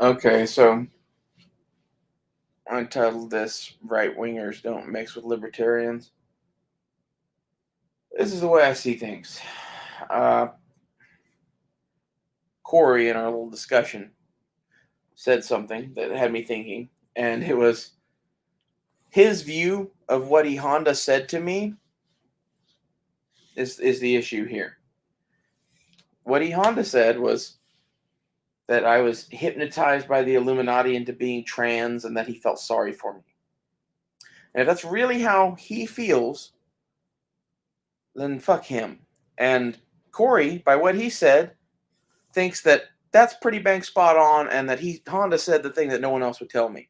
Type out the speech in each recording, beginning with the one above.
Okay, so I titled this "Right Wingers Don't Mix with Libertarians." This is the way I see things. Uh, Corey, in our little discussion, said something that had me thinking, and it was his view of what E Honda said to me is the issue here. What E Honda said was that I was hypnotized by the Illuminati into being trans and that he felt sorry for me. And if that's really how he feels, then fuck him. And Corey, by what he said, thinks that that's pretty bang spot on and that Honda said the thing that no one else would tell me.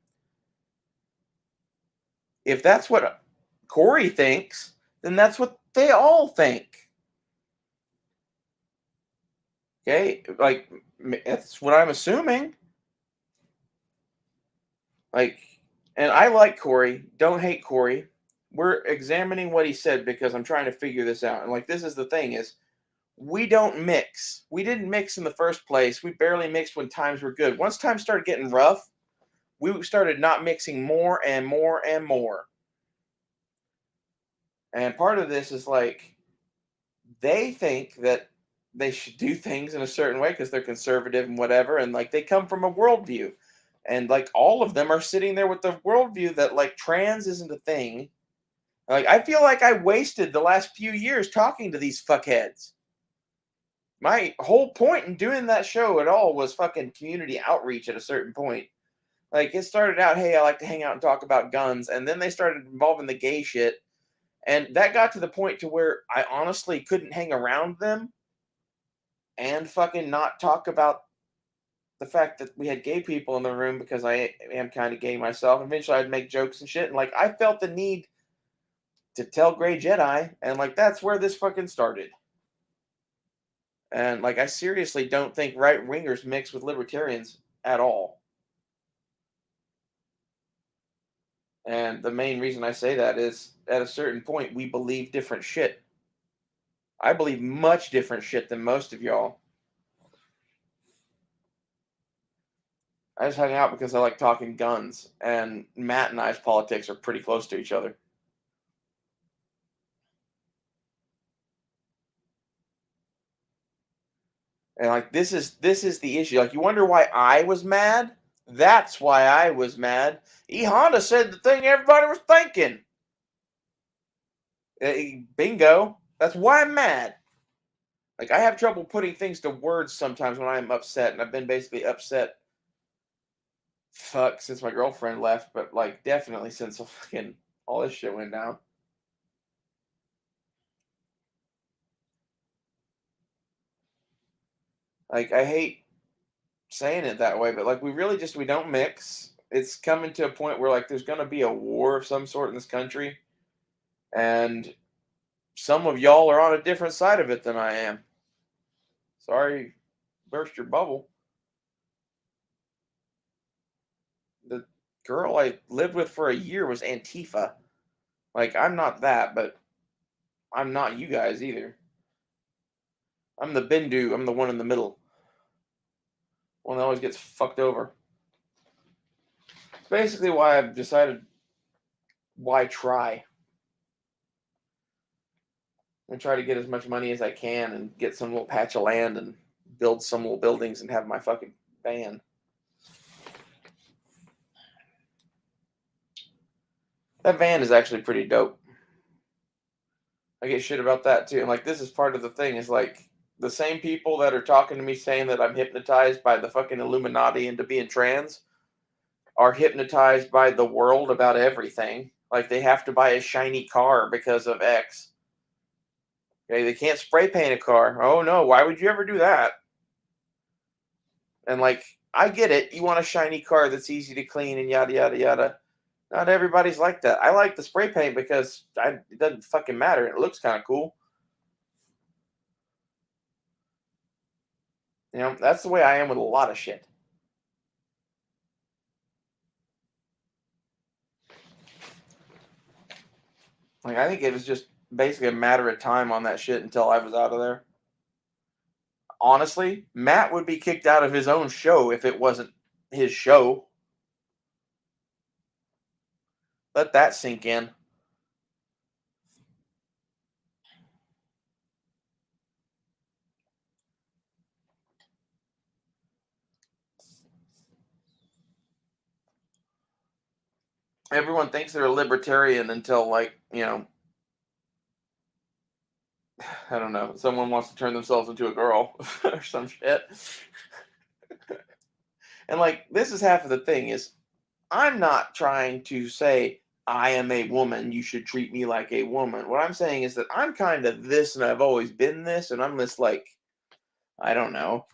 If that's what Corey thinks, then that's what they all think. Okay? Like that's what I'm assuming. Like, and I like Corey. Don't hate Corey. We're examining what he said because I'm trying to figure this out. And like this is the thing is we don't mix. We didn't mix in the first place. We barely mixed when times were good. Once times started getting rough, we started not mixing more and more and more. And part of this is like they think that they should do things in a certain way because they're conservative and whatever, and like they come from a worldview. And like all of them are sitting there with the worldview that like trans isn't a thing. Like I feel like I wasted the last few years talking to these fuckheads. My whole point in doing that show at all was fucking community outreach at a certain point. Like it started out, hey, I like to hang out and talk about guns, and then they started involving the gay shit, and that got to the point to where I honestly couldn't hang around them and fucking not talk about the fact that we had gay people in the room because I am kind of gay myself. Eventually, I'd make jokes and shit, and like I felt the need to tell Gray Jedi, and like that's where this fucking started. And like I seriously don't think right wingers mix with libertarians at all. And the main reason I say that is at a certain point we believe different shit. I believe much different shit than most of y'all. I just hang out because I like talking guns, and Matt and I's politics are pretty close to each other. And like this is the issue. Like you wonder why I was mad? That's why I was mad. E Honda said the thing everybody was thinking. Bingo. That's why I'm mad. Like I have trouble putting things to words sometimes when I'm upset, and I've been basically upset fuck since my girlfriend left, but like definitely since fucking all this shit went down. Like I hate saying it that way, but like we really just we don't mix. It's coming to a point where like there's gonna be a war of some sort in this country, and some of y'all are on a different side of it than I am. Sorry, burst your bubble. The girl I lived with for a year was Antifa. Like I'm not that, but I'm not you guys either. I'm the Bindu. I'm the one in the middle. One that always gets fucked over. It's basically why I've decided why try and try to get as much money as I can and get some little patch of land and build some little buildings and have my fucking van. That van is actually pretty dope. I get shit about that too. And like this is part of the thing is like the same people that are talking to me saying that I'm hypnotized by the fucking Illuminati into being trans are hypnotized by the world about everything. Like they have to buy a shiny car because of X. Okay, they can't spray paint a car. Oh no, why would you ever do that? And like, I get it. You want a shiny car that's easy to clean and yada yada yada. Not everybody's like that. I like the spray paint because it doesn't fucking matter. It looks kind of cool. You know, that's the way I am with a lot of shit. Like, I think it was just basically a matter of time on that shit until I was out of there. Honestly, Matt would be kicked out of his own show if it wasn't his show. Let that sink in. Everyone thinks they're a libertarian until, like, I don't know, someone wants to turn themselves into a girl or some shit. And like, this is half of the thing is I'm not trying to say I am a woman, you should treat me like a woman. What I'm saying is that I'm kind of this and I've always been this, and I'm this, like, I don't know,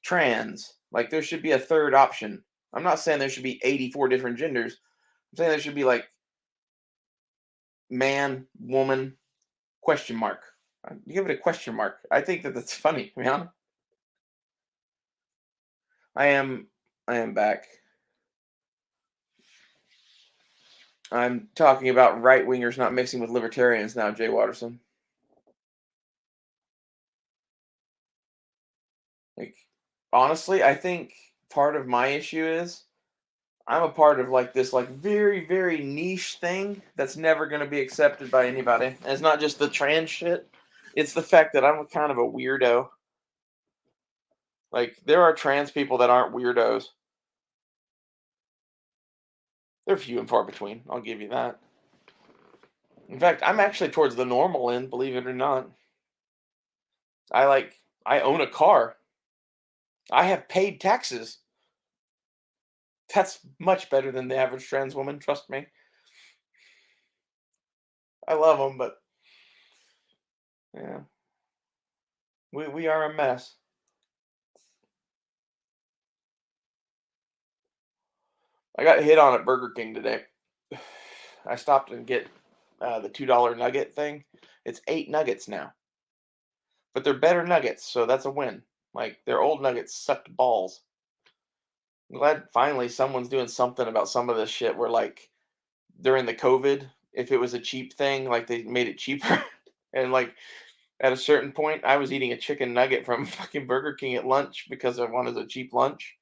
trans. Like, there should be a third option. I'm not saying there should be 84 different genders. I'm saying there should be like man, woman, question mark. You give it a question mark. I think that that's funny, man. I am I am back. I'm talking about right wingers not mixing with libertarians now, Jay Watterson. Like, honestly, I think part of my issue is I'm a part of like this like very, very niche thing that's never gonna be accepted by anybody. And it's not just the trans shit. It's the fact that I'm kind of a weirdo. Like, there are trans people that aren't weirdos. They're few and far between. I'll give you that. In fact, I'm actually towards the normal end, believe it or not. I own a car. I have paid taxes. That's much better than the average trans woman, trust me. I love them, but yeah, we are a mess. I got hit on at Burger King today. I stopped and get the $2 nugget thing. It's 8 nuggets now, but they're better nuggets, so that's a win. Like, their old nuggets sucked balls. I'm glad finally someone's doing something about some of this shit where, like, during the COVID, if it was a cheap thing, like, they made it cheaper. And, like, at a certain point, I was eating a chicken nugget from fucking Burger King at lunch because I wanted a cheap lunch.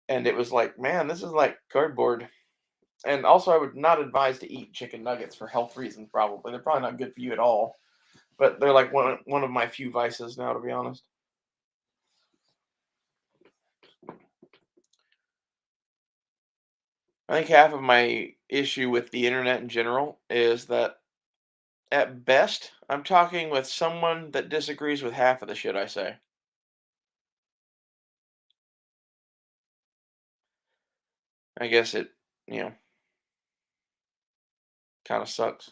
And it was like, man, this is like cardboard. And also, I would not advise to eat chicken nuggets for health reasons, probably. They're probably not good for you at all. But they're like one of my few vices now, to be honest. I think half of my issue with the internet in general is that at best, I'm talking with someone that disagrees with half of the shit I say. I guess it, you know, kind of sucks.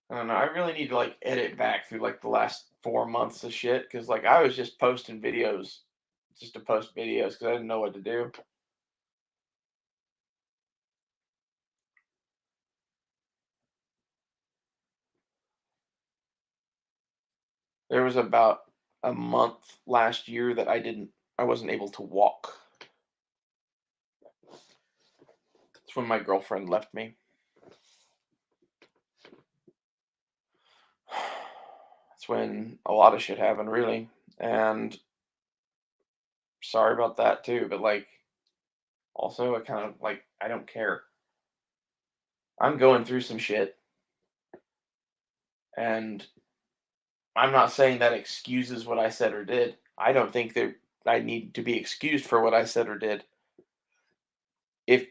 I don't know. I really need to like edit back through like the last 4 months of shit because like I was just posting videos just to post videos because I didn't know what to do. There was about a month last year that I wasn't able to walk. That's when my girlfriend left me. That's when a lot of shit happened, really. And sorry about that too, but like also I kind of like I don't care. I'm going through some shit and I'm not saying that excuses what I said or did. I don't think that I need to be excused for what I said or did. If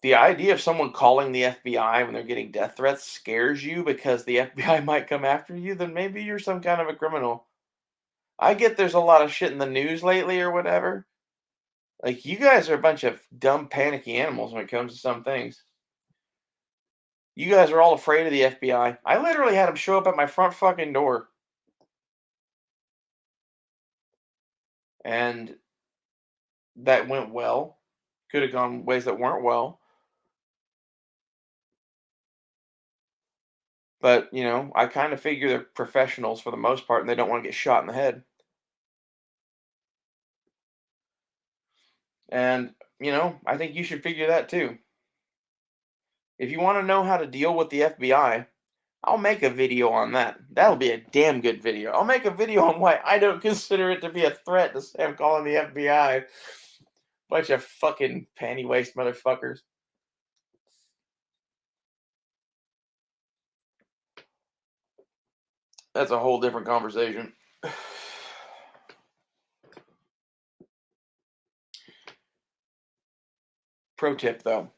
the idea of someone calling the FBI when they're getting death threats scares you because the FBI might come after you, then maybe you're some kind of a criminal. I get there's a lot of shit in the news lately or whatever. Like, you guys are a bunch of dumb, panicky animals when it comes to some things. You guys are all afraid of the FBI. I literally had them show up at my front fucking door. And that went well. Could have gone ways that weren't well. But, I kind of figure they're professionals for the most part and they don't want to get shot in the head. And, I think you should figure that too. If you want to know how to deal with the FBI, I'll make a video on that. That'll be a damn good video. I'll make a video on why I don't consider it to be a threat to say I'm calling the FBI. Bunch of fucking panty waste motherfuckers. That's a whole different conversation. Pro tip though.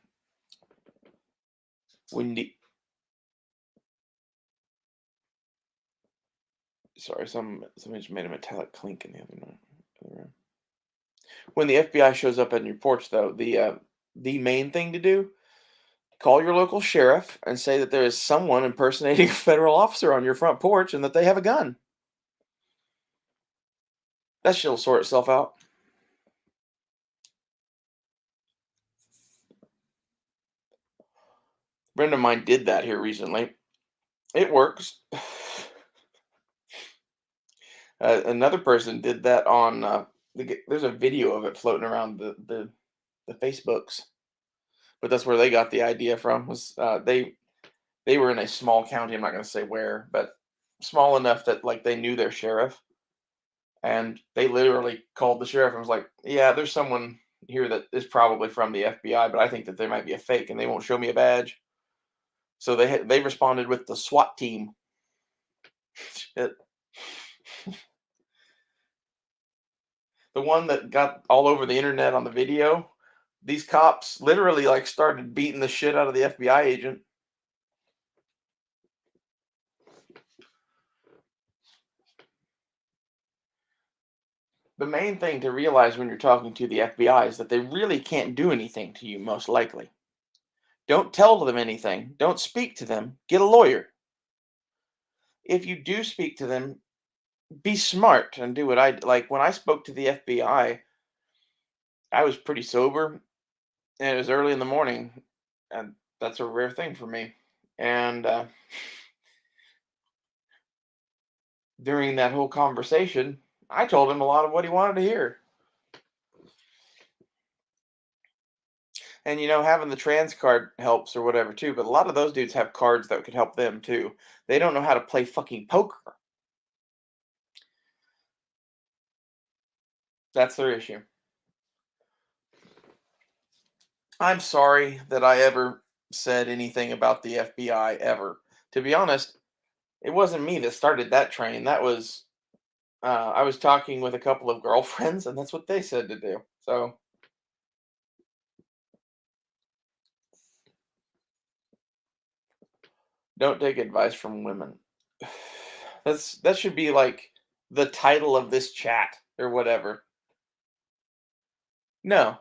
When the Sorry, somebody just made a metallic clink in the other room. When the FBI shows up on your porch though, the main thing to do, call your local sheriff and say that there is someone impersonating a federal officer on your front porch and that they have a gun. That shit'll sort itself out. A friend of mine did that here recently. It works. Another person did that on. There's a video of it floating around the Facebooks, but that's where they got the idea from. Was they were in a small county. I'm not going to say where, but small enough that like they knew their sheriff, and they literally called the sheriff and was like, "Yeah, there's someone here that is probably from the FBI, but I think that there might be a fake, and they won't show me a badge." So they responded with the SWAT team. Shit. The one that got all over the internet on the video, these cops literally like started beating the shit out of the FBI agent. The main thing to realize when you're talking to the FBI is that they really can't do anything to you, most likely. Don't tell them anything. Don't speak to them. Get a lawyer. If you do speak to them, be smart and do what I like. When I spoke to the FBI, I was pretty sober and it was early in the morning, and that's a rare thing for me. And during that whole conversation, I told him a lot of what he wanted to hear. And having the trans card helps or whatever too, but a lot of those dudes have cards that could help them too. They don't know how to play fucking poker. That's their issue. I'm sorry that I ever said anything about the FBI ever. To be honest, it wasn't me that started that train. That was I was talking with a couple of girlfriends, and that's what they said to do. So don't take advice from women. That should be like the title of this chat or whatever. No,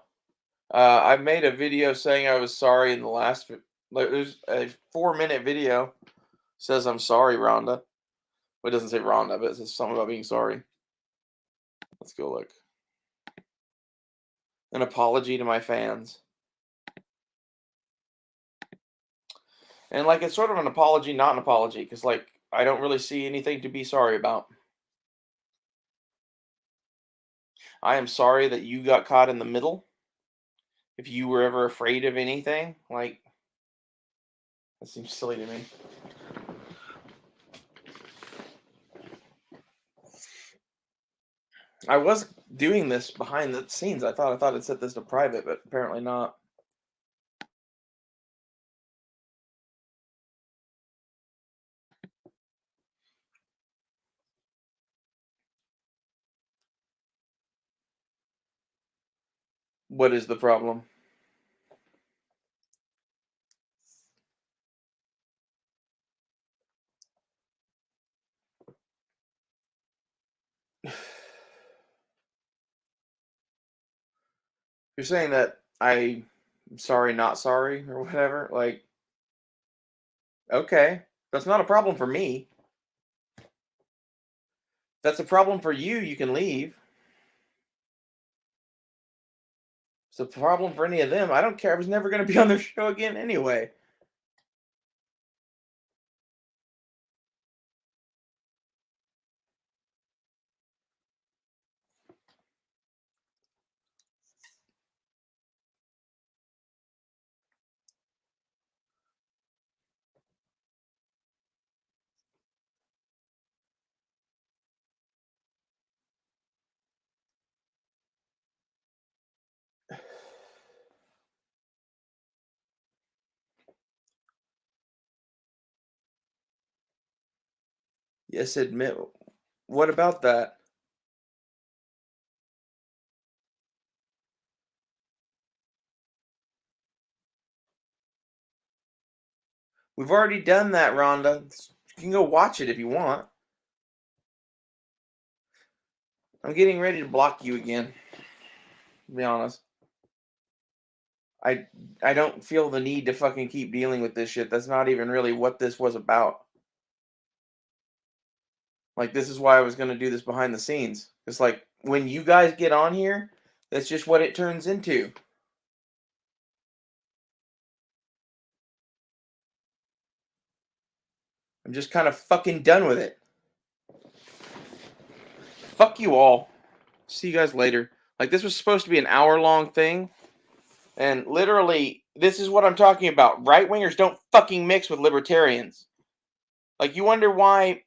I made a video saying I was sorry in the last. Like, there's a 4-minute video says I'm sorry, Rhonda. Well, it doesn't say Rhonda, but it says something about being sorry. Let's go look. An apology to my fans. And like it's sort of an apology, not an apology, because like I don't really see anything to be sorry about. I am sorry that you got caught in the middle. If you were ever afraid of anything, like that seems silly to me. I was doing this behind the scenes. I thought I'd set this to private, but apparently not. What is the problem? You're saying that I'm sorry, not sorry, or whatever. Like, okay, that's not a problem for me. That's a problem for you. You can leave. It's a problem for any of them. I don't care. I was never going to be on their show again anyway. Yes, admit. What about that? We've already done that, Rhonda. You can go watch it if you want. I'm getting ready to block you again, to be honest. I I don't feel the need to fucking keep dealing with this shit. That's not even really what this was about. Like, this is why I was gonna do this behind the scenes. It's like when you guys get on here, that's just what it turns into. I'm just kind of fucking done with it. Fuck you all. See you guys later. Like, this was supposed to be an hour-long thing, and literally, this is what I'm talking about. Right-wingers don't fucking mix with libertarians. Like, you wonder why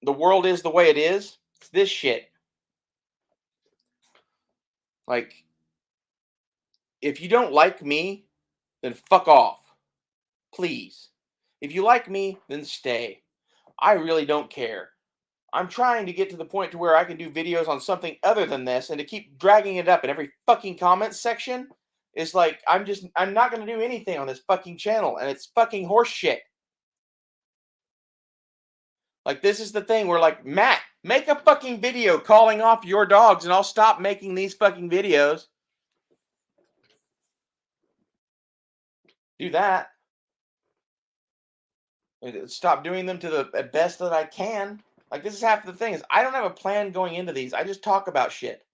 the world is the way it is? It's this shit. Like, if you don't like me, then fuck off. Please. If you like me, then stay. I really don't care. I'm trying to get to the point to where I can do videos on something other than this, and to keep dragging it up in every fucking comment section is like, I'm not going to do anything on this fucking channel, and it's fucking horse shit. Like, this is the thing where, like, Matt, make a fucking video calling off your dogs and I'll stop making these fucking videos. Do that. Stop doing them to the best that I can. Like, this is half the thing is I don't have a plan going into these. I just talk about shit.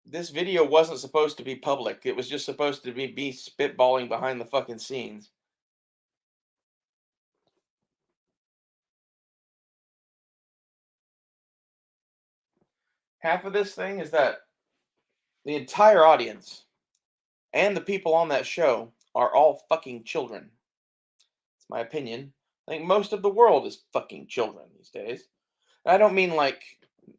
This video wasn't supposed to be public. It was just supposed to be me spitballing behind the fucking scenes. Half of this thing is that the entire audience and the people on that show are all fucking children. It's my opinion. I think most of the world is fucking children these days. And I don't mean like,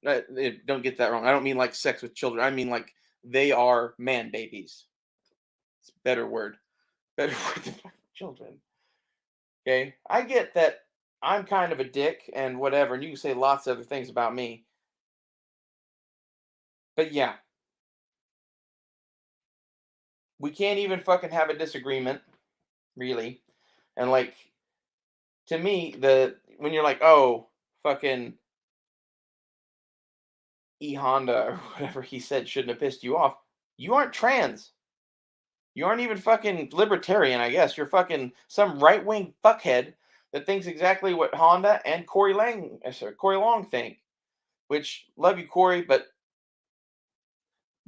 don't get that wrong. I don't mean like sex with children. I mean like they are man babies. It's a better word. Better word than fucking children. Okay? I get that I'm kind of a dick and whatever, and you can say lots of other things about me. But yeah, we can't even fucking have a disagreement, really. And like, to me, the when you're like, oh, fucking E Honda or whatever he said shouldn't have pissed you off. You aren't trans. You aren't even fucking libertarian, I guess. You're fucking some right wing fuckhead that thinks exactly what Honda and Corey Long think. Which love you, Corey, but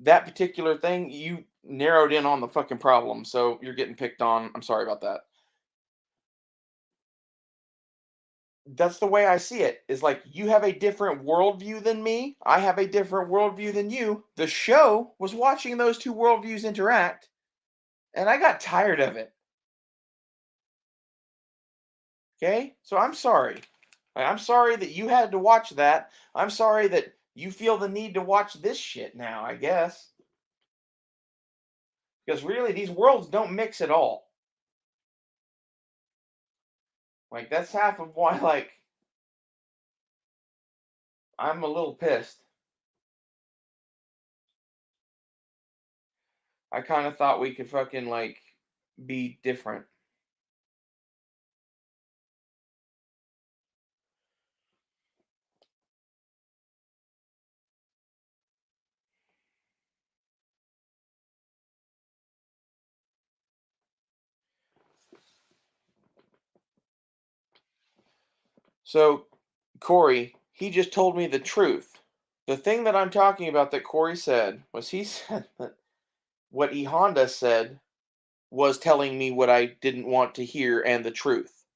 that particular thing, you narrowed in on the fucking problem, so you're getting picked on. I'm sorry about that. That's the way I see it. Is like you have a different worldview than me. I have a different worldview than you. The show was watching those two worldviews interact, and I got tired of it. Okay? So I'm sorry. I'm sorry that you had to watch that. I'm sorry that you feel the need to watch this shit now, I guess. Because really, these worlds don't mix at all. Like, that's half of why, like, I'm a little pissed. I kind of thought we could fucking, like, be different. So, Corey, he just told me the truth. The thing that I'm talking about that Corey said was he said that what E Honda said was telling me what I didn't want to hear and the truth.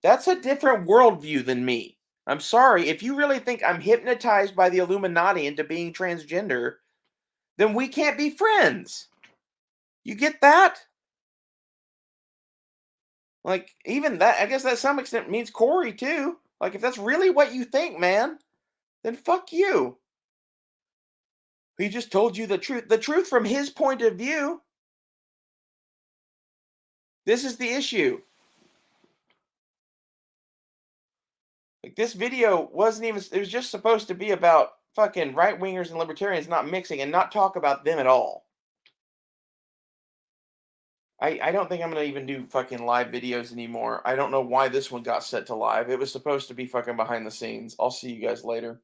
That's a different worldview than me. I'm sorry. If you really think I'm hypnotized by the Illuminati into being transgender, then we can't be friends. You get that? Like, even that, I guess that to some extent means Corey too. Like, if that's really what you think, man, then fuck you. He just told you the truth. The truth from his point of view. This is the issue. Like this video wasn't even it was just supposed to be about fucking right wingers and libertarians not mixing and not talk about them at all. I don't think I'm gonna even do fucking live videos anymore. I don't know why this one got set to live. It was supposed to be fucking behind the scenes. I'll see you guys later.